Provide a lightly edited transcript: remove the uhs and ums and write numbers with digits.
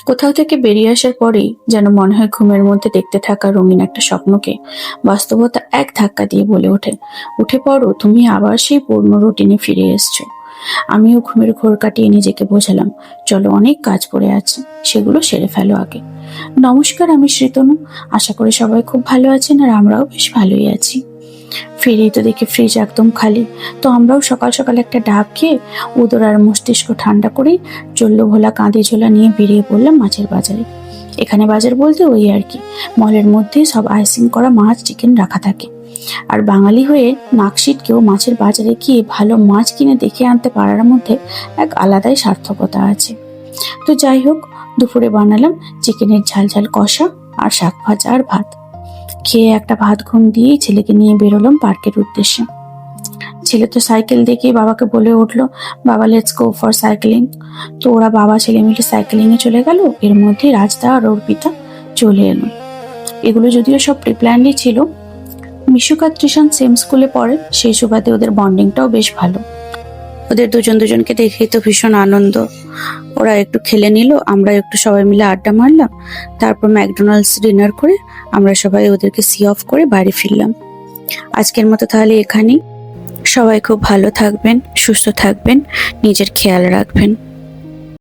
কোথাও থেকে বেরিয়ে আসার পরেই যেন মনে হয় ঘুমের মধ্যে দেখতে থাকা রঙিন একটা স্বপ্নকে বাস্তবতা এক ধাক্কা দিয়ে বলে ওঠে, উঠে পড়ো, তুমি আবার সেই পুরনো রুটিনে ফিরে এসছো। আমিও ঘুমের ঘোর কাটিয়ে নিজেকে বোঝালাম, চলো, অনেক কাজ পড়ে আছে, সেগুলো সেরে ফেলো আগে। নমস্কার, আমি শ্রীতনু। আশা করি সবাই খুব ভালো আছেন, আর আমরাও বেশ ভালোই আছি। ফিরেই তো দেখি ফ্রিজ একদম খালি। তো আমরাও সকাল সকাল একটা ডাব খেয়ে উদর আর মস্তিষ্ক ঠান্ডা করেই চললো ভোলা কাঁধে ঝোলা নিয়ে বেরিয়ে পড়লাম মাছের বাজারে। এখানে বাজার বলতে ওই আর কি, মলের মধ্যে সব আইসিং করা মাছ চিকেন রাখা থাকে। আর বাঙালি হয়ে নাকশিটকেও মাছের বাজারে গিয়ে ভালো মাছ কিনে দেখে আনতে পারার মধ্যে এক আলাদাই সার্থকতা আছে। তো যাই হোক, দুপুরে বানালাম চিকেনের ঝাল ঝাল কষা আর শাক ভাজা আর ভাত। খেয়ে একটা ভাত ঘুম দিয়েই ছেলেকে নিয়ে বেরোলাম পার্কের উদ্দেশ্যে। ছেলে তো সাইকেল দেখে বাবাকে বলে উঠলো, বাবা লেটস গো ফর সাইক্লিং। তো ওরা বাবা ছেলে মিলে সাইক্লিং এ চলে গেল। এর মধ্যে রাজদা আর অর্পিতা চলে এলো। এগুলো যদিও সব প্রিপ্ল্যান্ডই ছিল। মিশুক আর ত্রিশান সেম স্কুলে পড়ে, সেই সুবাদে ওদের বন্ডিংটাও বেশ ভালো। ওদের দুজন দুজনকে দেখেই তো ভীষণ আনন্দ। ওরা একটু খেলে নিল, আমরা একটু সবাই মিলে আড্ডা মারলাম। তারপর ম্যাকডোনাল্ডস ডিনার করে আমরা সবাই ওদেরকে সি অফ করে বাড়ি ফিরলাম। আজকের মতো তাহলে এখানেই। সবাই খুব ভালো থাকবেন, সুস্থ থাকবেন, নিজের খেয়াল রাখবেন।